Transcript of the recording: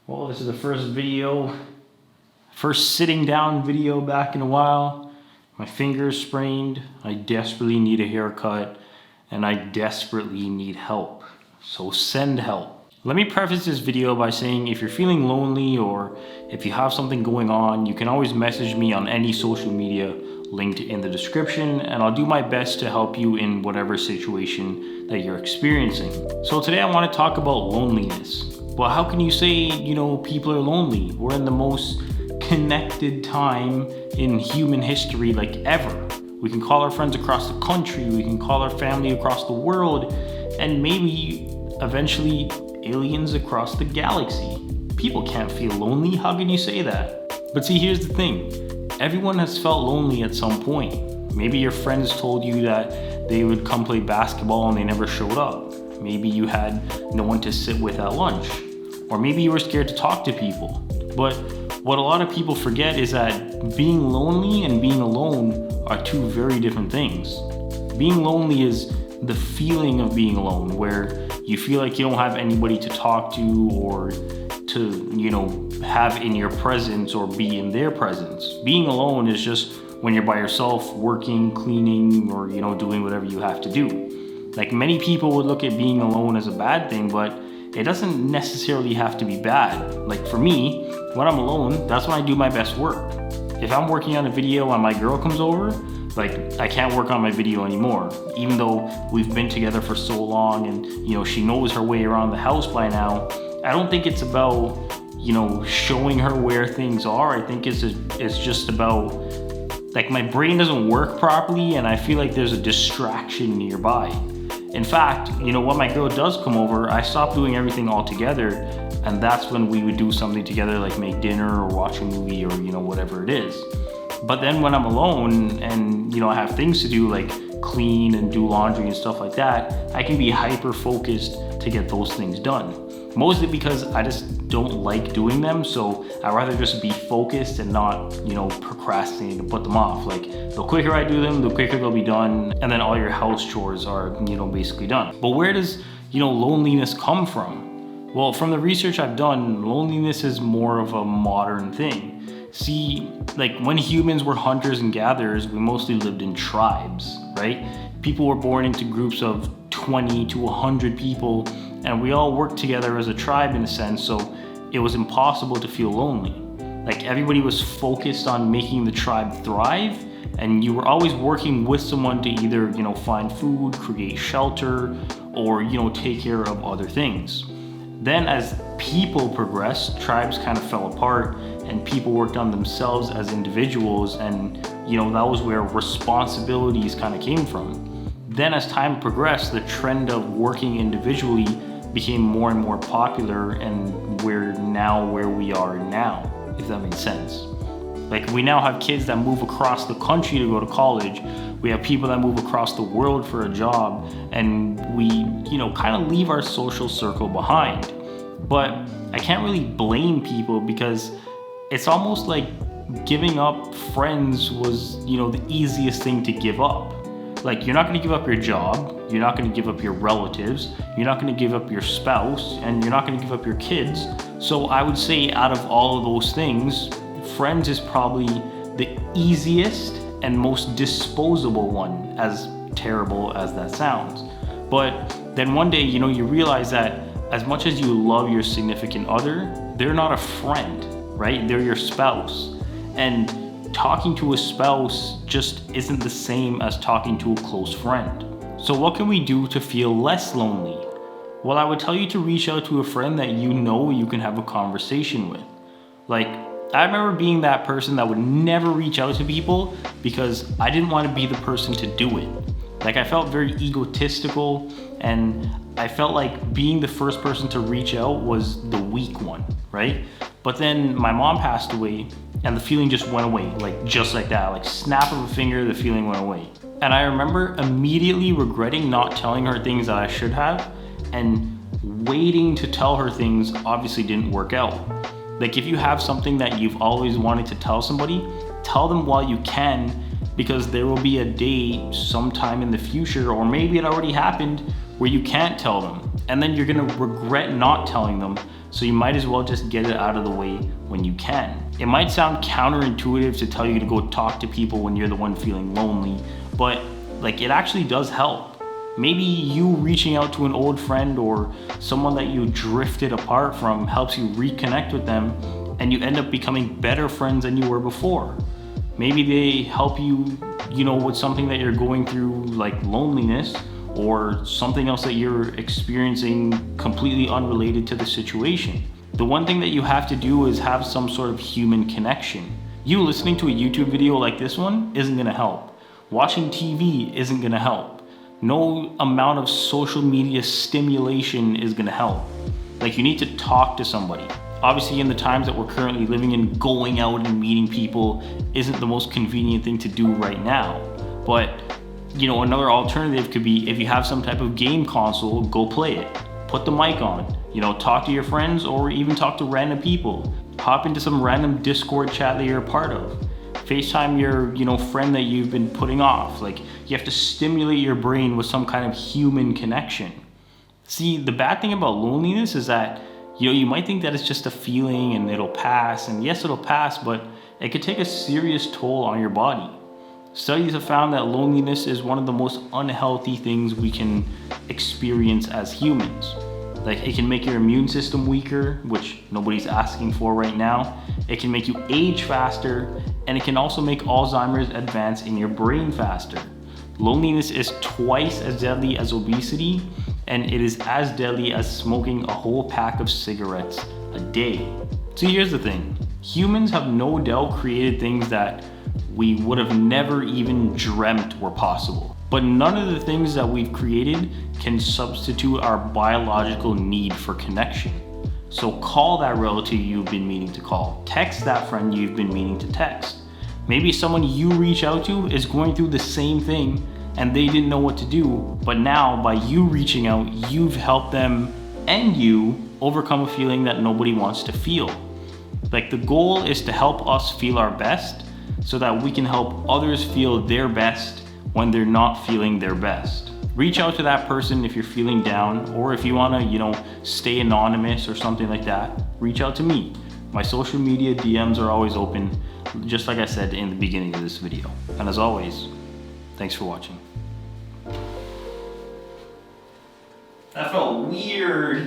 Well, this is the first sitting down video back in a while. My finger's sprained, I desperately need a haircut, and I desperately need help. So send help. Let me preface this video by saying if you're feeling lonely or if you have something going on, you can always message me on any social media linked in the description, and I'll do my best to help you in whatever situation that you're experiencing. So today I want to talk about loneliness. Well, how can you say, people are lonely? We're in the most connected time in human history, like ever. We can call our friends across the country, we can call our family across the world, and maybe eventually aliens across the galaxy. People can't feel lonely, how can you say that? But see, here's the thing. Everyone has felt lonely at some point. Maybe your friends told you that they would come play basketball and they never showed up. Maybe you had no one to sit with at lunch. Or maybe you were scared to talk to people. But what a lot of people forget is that being lonely and being alone are two very different things. Being lonely is the feeling of being alone, where you feel like you don't have anybody to talk to or to, have in your presence or be in their presence. Being alone is just when you're by yourself, working, cleaning, or, doing whatever you have to do. Like, many people would look at being alone as a bad thing, but it doesn't necessarily have to be bad. Like, for me, when I'm alone, that's when I do my best work. If I'm working on a video and my girl comes over, I can't work on my video anymore. Even though we've been together for so long and, she knows her way around the house by now, I don't think it's about, showing her where things are. I think it's just about, my brain doesn't work properly and I feel like there's a distraction nearby. In fact, when my girl does come over, I stop doing everything altogether, and that's when we would do something together, like make dinner or watch a movie or, whatever it is. But then when I'm alone and, I have things to do like clean and do laundry and stuff like that, I can be hyper focused to get those things done. Mostly because I just don't like doing them, so I'd rather just be focused and not, procrastinate and put them off. The quicker I do them, the quicker they'll be done, and then all your house chores are, basically done. But where does, loneliness come from? Well, from the research I've done, loneliness is more of a modern thing. See, when humans were hunters and gatherers, we mostly lived in tribes, right? People were born into groups of 20 to 100 people, and we all worked together as a tribe in a sense, so it was impossible to feel lonely. Everybody was focused on making the tribe thrive, and you were always working with someone to either, find food, create shelter, or, take care of other things. Then as people progressed, tribes kind of fell apart and people worked on themselves as individuals, and that was where responsibilities kind of came from. Then as time progressed, the trend of working individually became more and more popular, and we're now where we are now, if that makes sense. We now have kids that move across the country to go to college. We have people that move across the world for a job, and we, kind of leave our social circle behind. But I can't really blame people, because it's almost like giving up friends was, the easiest thing to give up. You're not going to give up your job, you're not going to give up your relatives, you're not going to give up your spouse, and you're not going to give up your kids. So I would say out of all of those things, friends is probably the easiest and most disposable one, as terrible as that sounds. But then one day, you realize that as much as you love your significant other, they're not a friend, right? They're your spouse. And talking to a spouse just isn't the same as talking to a close friend. So what can we do to feel less lonely? Well, I would tell you to reach out to a friend that you can have a conversation with. I remember being that person that would never reach out to people because I didn't want to be the person to do it. I felt very egotistical, and I felt like being the first person to reach out was the weak one, right? But then my mom passed away and the feeling just went away, just like that, snap of a finger, the feeling went away. And I remember immediately regretting not telling her things that I should have, and waiting to tell her things obviously didn't work out. If you have something that you've always wanted to tell somebody, tell them while you can, because there will be a day sometime in the future, or maybe it already happened, where you can't tell them. and then you're gonna regret not telling them, so you might as well just get it out of the way when you can. It might sound counterintuitive to tell you to go talk to people when you're the one feeling lonely, but like, it actually does help. Maybe you reaching out to an old friend or someone that you drifted apart from helps you reconnect with them, and you end up becoming better friends than you were before. Maybe they help you, with something that you're going through, like loneliness, or something else that you're experiencing completely unrelated to the situation. The one thing that you have to do is have some sort of human connection. You listening to a YouTube video like this one isn't gonna help. Watching TV isn't gonna help. No amount of social media stimulation is gonna help. Like, you need to talk to somebody. Obviously, in the times that we're currently living in, going out and meeting people isn't the most convenient thing to do right now. But, another alternative could be, if you have some type of game console, go play it. Put the mic on, talk to your friends, or even talk to random people. Hop into some random Discord chat that you're a part of. FaceTime your, friend that you've been putting off. Like, you have to stimulate your brain with some kind of human connection. See, the bad thing about loneliness is that, you might think that it's just a feeling and it'll pass, and yes, it'll pass, but it could take a serious toll on your body. Studies have found that loneliness is one of the most unhealthy things we can experience as humans. Like, it can make your immune system weaker, which nobody's asking for right now. It can make you age faster, and it can also make Alzheimer's advance in your brain faster. Loneliness is twice as deadly as obesity, and it is as deadly as smoking a whole pack of cigarettes a day. So here's the thing. Humans have no doubt created things that we would have never even dreamt were possible. But none of the things that we've created can substitute our biological need for connection. So call that relative you've been meaning to call. Text that friend you've been meaning to text. Maybe someone you reach out to is going through the same thing and they didn't know what to do, but now by you reaching out, you've helped them and you overcome a feeling that nobody wants to feel. Like, the goal is to help us feel our best so that we can help others feel their best when they're not feeling their best. Reach out to that person if you're feeling down, or if you wanna, stay anonymous or something like that, reach out to me. My social media DMs are always open, just like I said in the beginning of this video. And as always, thanks for watching. That felt weird.